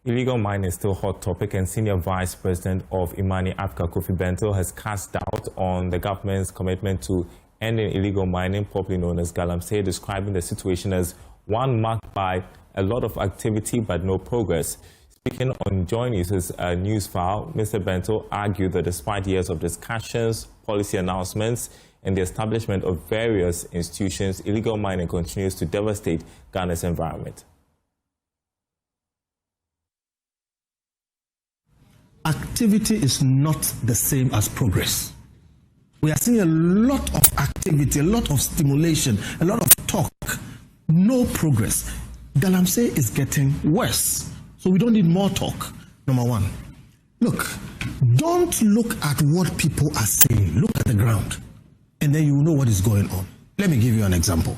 Illegal mining is still a hot topic, and Senior Vice President of Imani, Afrisipakrom, has cast doubt on the government's commitment to ending illegal mining, popularly known as Galamsey, describing the situation as one marked by a lot of activity but no progress. Speaking on JoyNews' news file, Mr. Bento argued that despite years of discussions, policy announcements, and the establishment of various institutions, illegal mining continues to devastate Ghana's environment. Activity is not the same as progress. We are seeing a lot of activity, a lot of stimulation, a lot of talk, no progress. Galamsey is getting worse, so we don't need more talk, number one. Look, don't look at what people are saying. Look at the ground, and then you will know what is going on. Let me give you an example.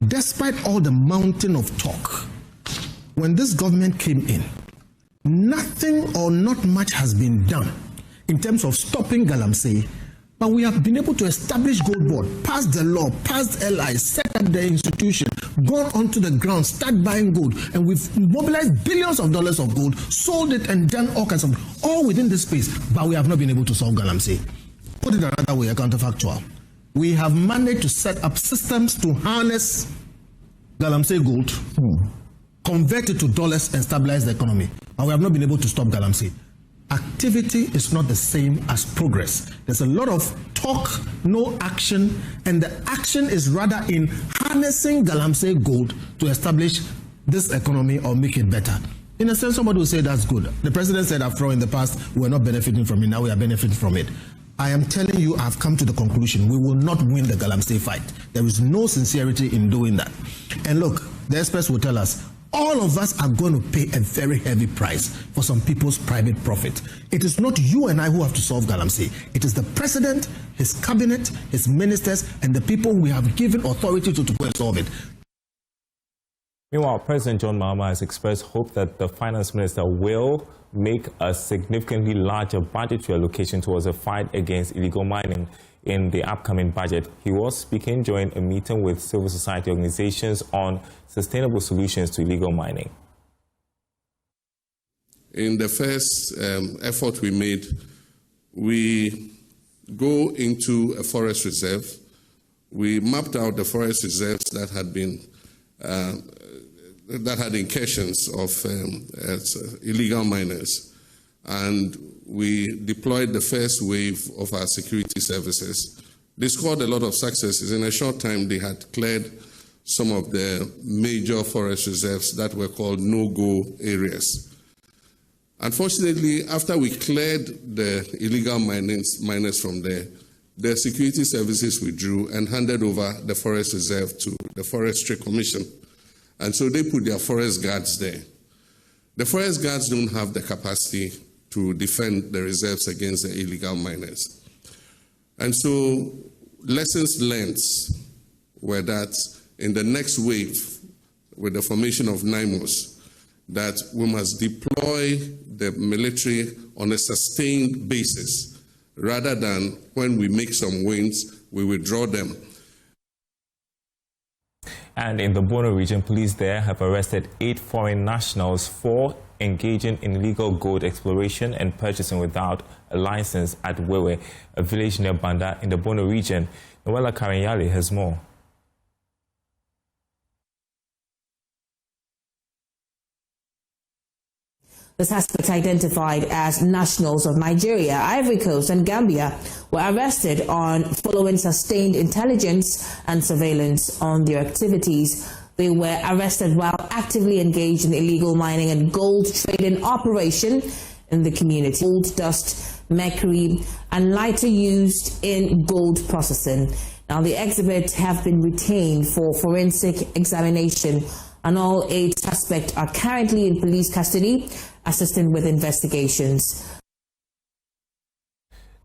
Despite all the mountain of talk, when this government came in, nothing or not much has been done in terms of stopping Galamsey, but we have been able to establish Gold Board, pass the law, pass LI, set up the institution, gone onto the ground, start buying gold, and we've mobilized billions of dollars of gold, sold it and done all kinds of, all within this space, but we have not been able to solve Galamsey. Put it another way, a counterfactual. We have managed to set up systems to harness Galamsey gold, convert it to dollars and stabilize the economy. And we have not been able to stop Galamsey. Activity is not the same as progress. There's a lot of talk, no action, and the action is rather in harnessing Galamsey gold to establish this economy or make it better. In a sense, somebody will say that's good. The president said after all in the past, we're not benefiting from it, now we are benefiting from it. I am telling you, I've come to the conclusion, we will not win the Galamsey fight. There is no sincerity in doing that. And look, the experts will tell us, all of us are going to pay a very heavy price for some people's private profit. It is not you and I who have to solve Galamsey. It is the president, his cabinet, his ministers, and the people we have given authority to go and solve it. Meanwhile, President John Mahama has expressed hope that the finance minister will make a significantly larger budgetary allocation towards the fight against illegal mining in the upcoming budget. He was speaking during a meeting with civil society organizations on sustainable solutions to illegal mining. In the first effort we made, we go into a forest reserve. We mapped out the forest reserves that had been that had incursions of illegal miners, and we deployed the first wave of our security services. They scored a lot of successes. In a short time, they had cleared some of the major forest reserves that were called no-go areas. Unfortunately, after we cleared the illegal miners from there, the security services withdrew and handed over the forest reserve to the Forestry Commission. And so they put their forest guards there. The forest guards don't have the capacity to defend the reserves against the illegal miners. And so lessons learned were that in the next wave, with the formation of NIMOS, that we must deploy the military on a sustained basis, rather than when we make some wins, we withdraw them. And in the Bono region, police there have arrested 8 foreign nationals for engaging in illegal gold exploration and purchasing without a license at Wewe, a village near Banda in the Bono region. Noella Karinyali has more. The suspects, identified as nationals of Nigeria, Ivory Coast and Gambia, were arrested following sustained intelligence and surveillance on their activities. They were arrested while actively engaged in illegal mining and gold trading operation in the community. Gold dust, mercury, and lighter used in gold processing. Now, the exhibits have been retained for forensic examination, and all 8 suspects are currently in police custody, assisting with investigations.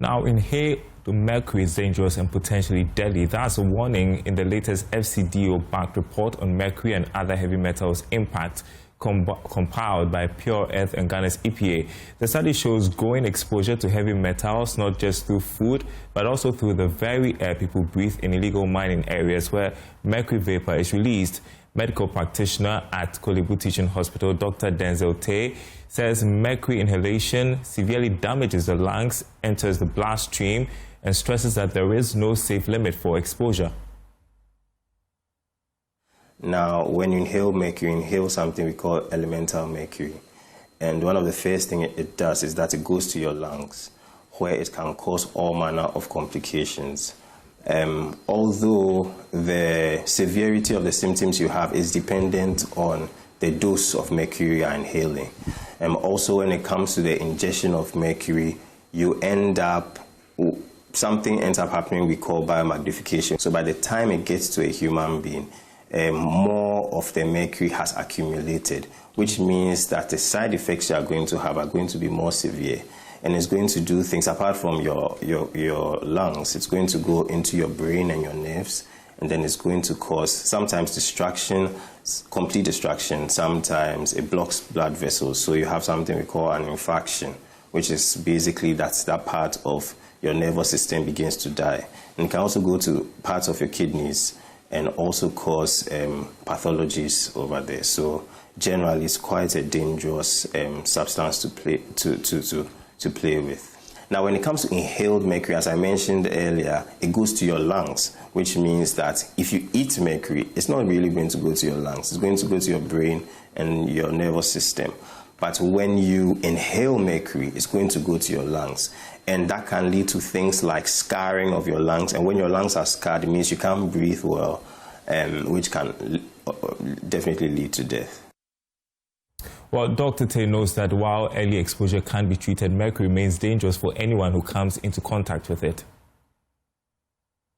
Now, in Hay, the mercury is dangerous and potentially deadly. That's a warning in the latest FCDO-backed report on mercury and other heavy metals impact compiled by Pure Earth and Ghana's EPA. The study shows growing exposure to heavy metals, not just through food, but also through the very air people breathe in illegal mining areas where mercury vapor is released. Medical practitioner at Kolebu Teaching Hospital, Dr. Denzel Tay, says mercury inhalation severely damages the lungs, enters the bloodstream, and stresses that there is no safe limit for exposure. Now, when you inhale something we call elemental mercury. And one of the first things it does is that it goes to your lungs, where it can cause all manner of complications. Although the severity of the symptoms you have is dependent on the dose of mercury you are inhaling. Also, when it comes to the ingestion of mercury, something ends up happening we call biomagnification. So by the time it gets to a human being, more of the mercury has accumulated, which means that the side effects you are going to have are going to be more severe. And it's going to do things apart from your lungs. It's going to go into your brain and your nerves, and then it's going to cause sometimes destruction, complete destruction. Sometimes it blocks blood vessels, so you have something we call an infarction, which is basically that part of your nervous system begins to die. And it can also go to parts of your kidneys and also cause pathologies over there. So generally, it's quite a dangerous substance to play with. Now, when it comes to inhaled mercury, as I mentioned earlier, it goes to your lungs, which means that if you eat mercury, it's not really going to go to your lungs. It's going to go to your brain and your nervous system. But when you inhale mercury, it's going to go to your lungs. And that can lead to things like scarring of your lungs. And when your lungs are scarred, it means you can't breathe well, which can definitely lead to death. Well, Dr. Tay knows that while early exposure can be treated, mercury remains dangerous for anyone who comes into contact with it.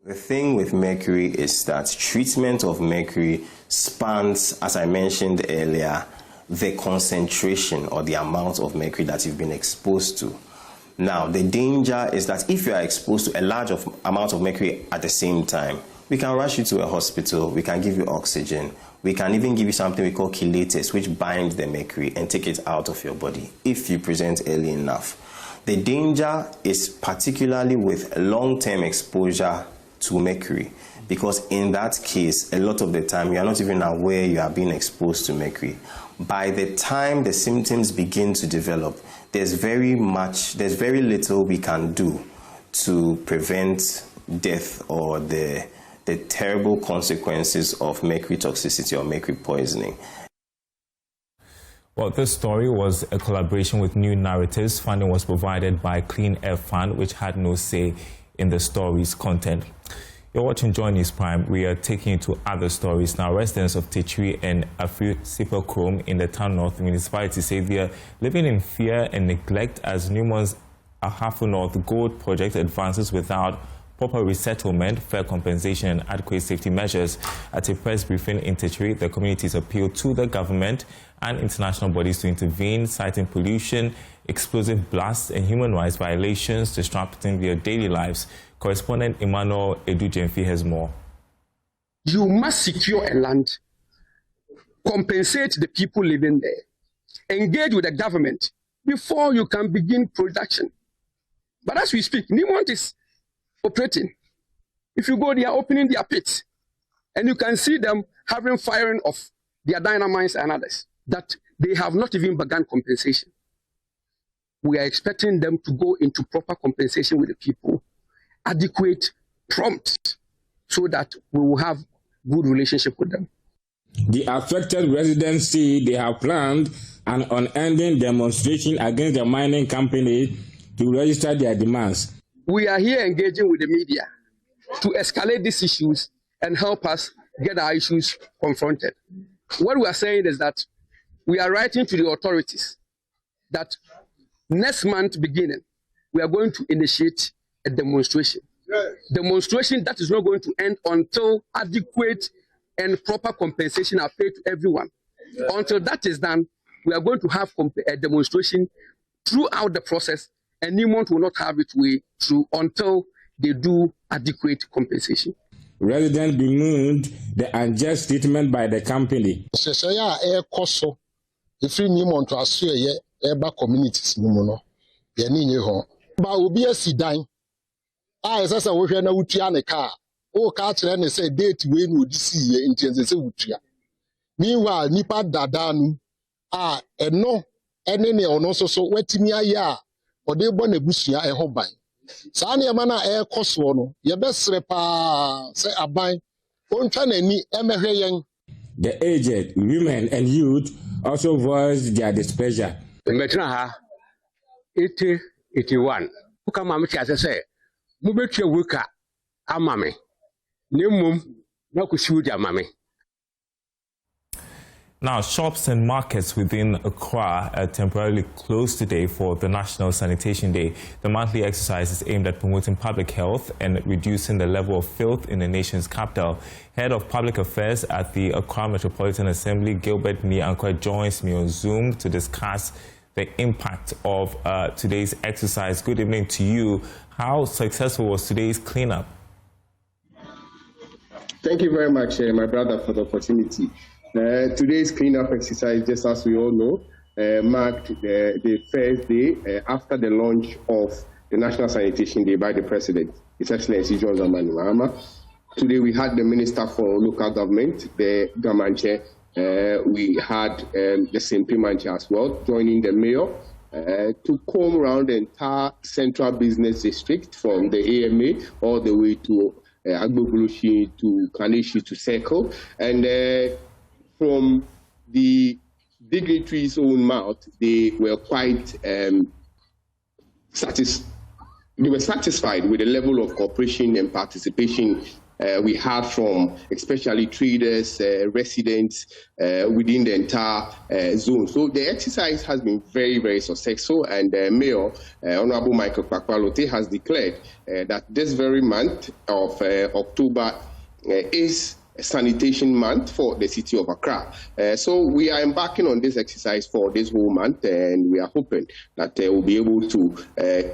The thing with mercury is that treatment of mercury spans, as I mentioned earlier, the concentration or the amount of mercury that you've been exposed to. Now, the danger is that if you are exposed to a large amount of mercury at the same time, we can rush you to a hospital, we can give you oxygen, we can even give you something we call chelators, which bind the mercury and take it out of your body if you present early enough. The danger is particularly with long-term exposure to mercury, because in that case, a lot of the time, you are not even aware you are being exposed to mercury. By the time the symptoms begin to develop, there's very little we can do to prevent death or the terrible consequences of mercury toxicity or mercury poisoning. Well, this story was a collaboration with New Narratives. Funding was provided by Clean Air Fund, which had no say in the story's content. You're watching JoyNews Prime. We are taking you to other stories now. Residents of Techire and Afrisipakrom in the Town North municipality say they are living in fear and neglect as Newmont's Ahafo North Gold project advances without proper resettlement, fair compensation, and adequate safety measures. At a press briefing in Techire, the communities appealed to the government and international bodies to intervene, citing pollution, explosive blasts, and human rights violations disrupting their daily lives. Correspondent Emmanuel Edujemfi has more. You must secure a land, compensate the people living there, engage with the government before you can begin production. But as we speak, Newmont is operating. If you go, they are opening their pits, and you can see them having firing of their dynamites and others, that they have not even begun compensation. We are expecting them to go into proper compensation with the people, adequate, prompt, so that we will have good relationship with them. The affected residents say they have planned an unending demonstration against the mining company to register their demands. We are here engaging with the media to escalate these issues and help us get our issues confronted. What we are saying is that we are writing to the authorities that next month beginning, we are going to initiate a demonstration. Demonstration that is not going to end until adequate and proper compensation are paid to everyone. Until that is done, we are going to have a demonstration throughout the process, and Newmont will not have its way through until they do adequate compensation. Residents bemoaned the unjust treatment by the company. Newmont to assure communities ba obi asidan esasa wo hwe na wutua ne car o ka kire ne say date we no di see ye ntiense se wutua Meanwhile, nipa dadanu eno ene ne ono so wetimi aye a ode bo na busua eho ban. Saa ne ma na ekoso no ye besre pa se aban ontwa nani emehwe yen. The aged, women and youth also voiced their displeasure. Metra ha 81 kama me tia se mo betua wuka amame nemum na kusiu di amame. Now, shops and markets within Accra are temporarily closed today for the National Sanitation Day. The monthly exercise is aimed at promoting public health and reducing the level of filth in the nation's capital. Head of Public Affairs at the Accra Metropolitan Assembly, Gilbert Niankwa, joins me on Zoom to discuss the impact of today's exercise. Good evening to you. How successful was today's cleanup? Thank you very much, my brother, for the opportunity. Today's cleanup exercise, just as we all know, marked the first day after the launch of the National Sanitation Day by the President, His Excellency John Dramani Mahama. Today we had the Minister for Local Government, the Gamanche. We had the Simpi Manche as well, joining the Mayor to comb around the entire Central Business District from the AMA all the way to Agbogulushi to Kaneshi to Circle. And from the dignitaries' own mouth, they were quite satisfied with the level of cooperation and participation we had from especially traders, residents within the entire zone. So the exercise has been very, very successful, and Mayor Honorable Michael Kpakpalote has declared that this very month of October is sanitation month for the city of Accra. So we are embarking on this exercise for this whole month, and we are hoping that we'll be able to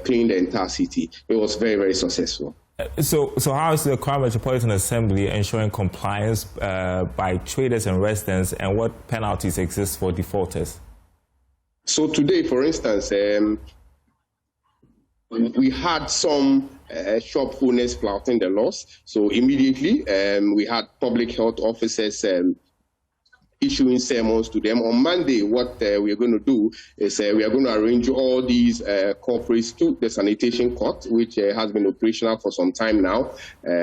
clean the entire city. It was very, very successful. So how is the Accra Metropolitan Assembly ensuring compliance by traders and residents, and what penalties exist for defaulters? So today, for instance, we had some shop owners flouting the laws. So immediately, we had public health officers issuing sermons to them. On Monday, what we are going to do is we are going to arrange all these corporates to the sanitation court, which has been operational for some time now.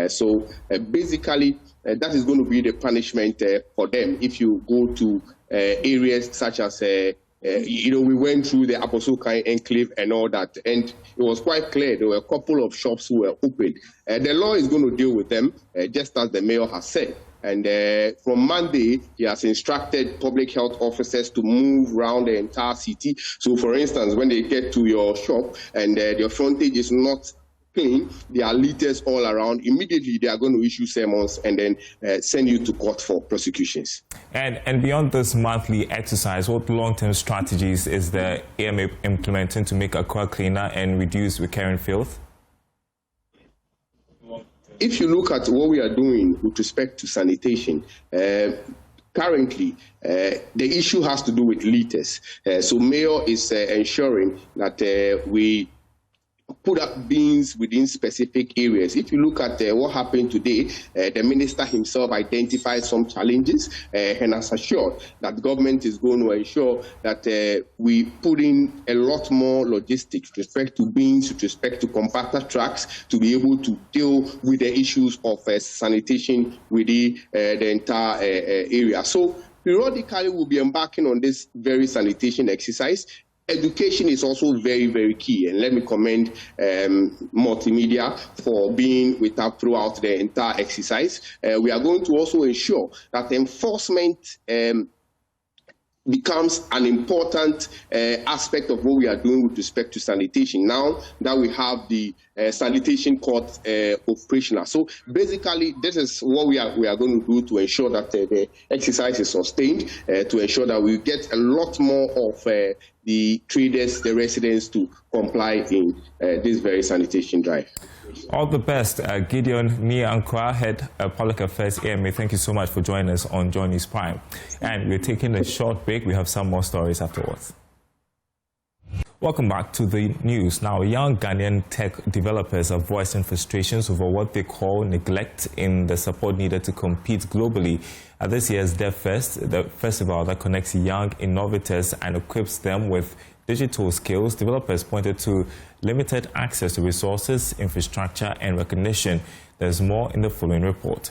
So basically, that is going to be the punishment for them. If you go to areas such as we went through the Aposokai enclave and all that, and it was quite clear there were a couple of shops who were open. The law is going to deal with them, just as the mayor has said. And from Monday, he has instructed public health officers to move around the entire city. So, for instance, when they get to your shop and your frontage is not clean, there are litters all around. Immediately, they are going to issue sermons and then send you to court for prosecutions. And beyond this monthly exercise, what long-term strategies is the AMA implementing to make Accra cleaner and reduce recurring filth? If you look at what we are doing with respect to sanitation, currently, the issue has to do with litters. So Mayor is ensuring that we put up bins within specific areas. If you look at what happened today, the minister himself identified some challenges and has assured that the government is going to ensure that we put in a lot more logistics with respect to bins, with respect to compactor trucks, to be able to deal with the issues of sanitation within the entire area. So periodically, we'll be embarking on this very sanitation exercise. Education is also very, very key, and let me commend Multimedia for being with us throughout the entire exercise. We are going to also ensure that enforcement becomes an important aspect of what we are doing with respect to sanitation now that we have the sanitation court operational. So basically, this is what we are going to do to ensure that the exercise is sustained, to ensure that we get a lot more of the traders, the residents to comply in this very sanitation drive. All the best, Gideon Niankwa, Head of Public Affairs AMA. Thank you so much for joining us on JoyNews Prime. And we're taking a short break. We have some more stories afterwards. Welcome back to the news. Now, young Ghanaian tech developers are voicing frustrations over what they call neglect in the support needed to compete globally. At this year's DevFest, the festival that connects young innovators and equips them with digital skills, developers pointed to limited access to resources, infrastructure, and recognition. There's more in the following report.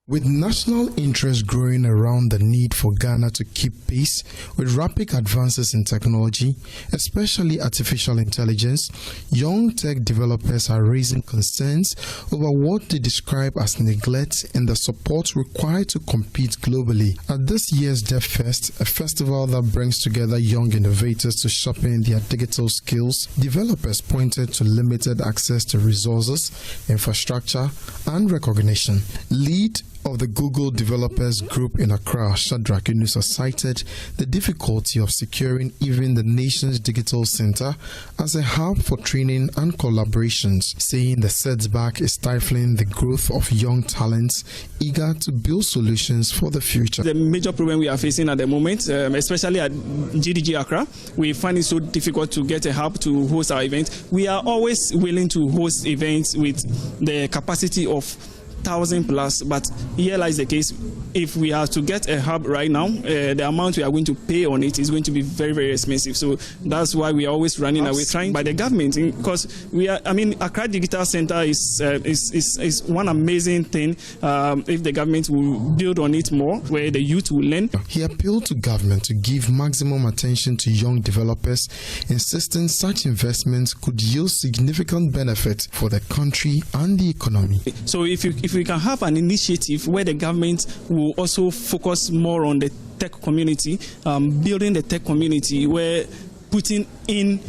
With national interest growing around the need for Ghana to keep pace with rapid advances in technology, especially artificial intelligence, young tech developers are raising concerns over what they describe as neglect in the support required to compete globally. At this year's DevFest, a festival that brings together young innovators to sharpen their digital skills, developers pointed to limited access to resources, infrastructure, and recognition. Lead of the Google Developers Group in Accra, Shadrach Yunusa, cited the difficulty of securing even the nation's digital center as a hub for training and collaborations, saying the setback is stifling the growth of young talents eager to build solutions for the future. The major problem we are facing at the moment, especially at GDG Accra, we find it so difficult to get a hub to host our events. We are always willing to host events with the capacity of 1,000 plus, but here lies the case. If we are to get a hub right now, the amount we are going to pay on it is going to be very, very expensive. So that's why we are always running away, trying by the government, because we are. I mean, Accra Digital Center is one amazing thing. If the government will build on it more, where the youth will learn. He appealed to government to give maximum attention to young developers, insisting such investments could yield significant benefit for the country and the economy. So if we can have an initiative where the government will also focus more on the tech community, building the tech community, where putting in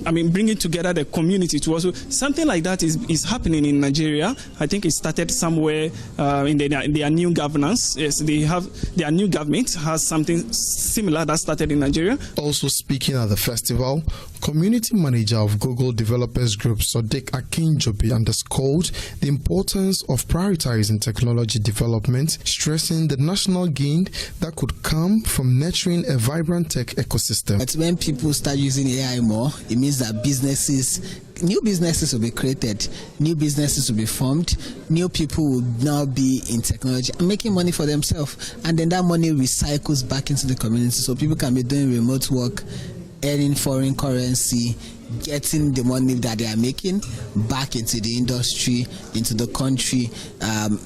bringing together the community to also something like that is happening in Nigeria. I think it started somewhere in their new governance. Yes, their new government has something similar that started in Nigeria. Also speaking at the festival, Community Manager of Google Developers Group Sadiq Akinjobi underscored the importance of prioritizing technology development, stressing the national gain that could come from nurturing a vibrant tech ecosystem. But when people start using AI more, it means that new businesses will be created, new businesses will be formed, new people will now be in technology and making money for themselves, and then that money recycles back into the community, so people can be doing remote work, earning foreign currency, getting the money that they are making back into the industry, into the country,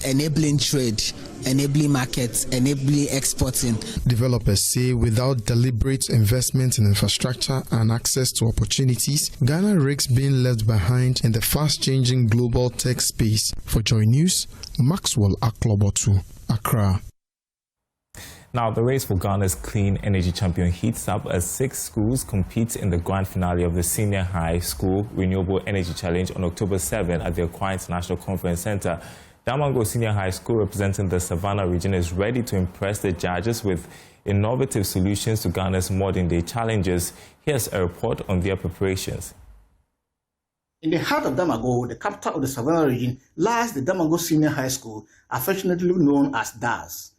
enabling trade, enabling markets, enabling exporting. Developers say without deliberate investment in infrastructure and access to opportunities, Ghana risks being left behind in the fast-changing global tech space. For JoyNews, Maxwell Aklobotu, Accra. Now, the race for Ghana's Clean Energy Champion heats up as 6 schools compete in the grand finale of the Senior High School Renewable Energy Challenge on October 7 at the Accra International Conference Center. Damango Senior High School, representing the Savannah region, is ready to impress the judges with innovative solutions to Ghana's modern-day challenges. Here's a report on their preparations. In the heart of Damango, the capital of the Savannah region, lies the Damango Senior High School, affectionately known as DAS.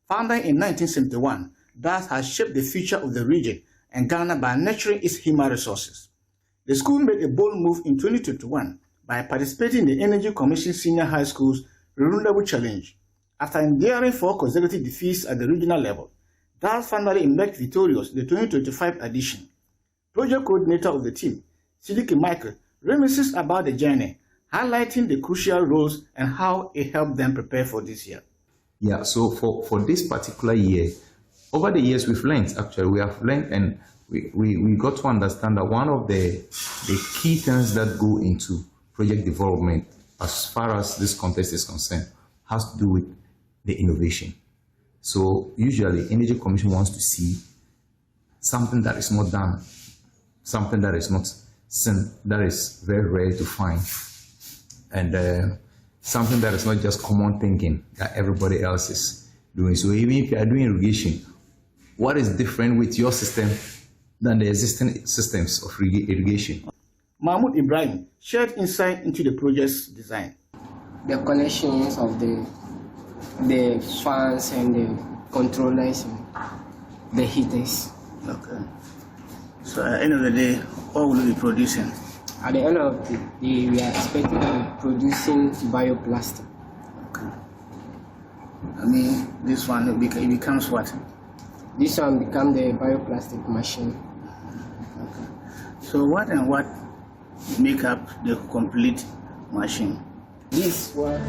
Founded in 1971, DAS has shaped the future of the region and Ghana by nurturing its human resources. The school made a bold move in 2021 by participating in the Energy Commission Senior High School's Renewable Challenge. After enduring 4 consecutive defeats at the regional level, DAS finally emerged victorious in the 2025 edition. Project coordinator of the team, Sidiki Michael, reminisces about the journey, highlighting the crucial roles and how it helped them prepare for this year. Yeah, so for this particular year, over the years we have learned and we got to understand that one of the key things that go into project development as far as this contest is concerned has to do with the innovation. So usually Energy Commission wants to see something that is not done, something that is not seen, that is very rare to find, and something that is not just common thinking that everybody else is doing. So even if you are doing irrigation, what is different with your system than the existing systems of irrigation? Mahmoud Ibrahim shared insight into the project's design. The connections of the fans and the controllers and the heaters. Okay. So at the end of the day, what will you be producing? At the end of the day, we are expecting to be producing bioplastic. Okay. I mean, this one, it becomes what? This one becomes the bioplastic machine. Okay. So what and what make up the complete machine? This one.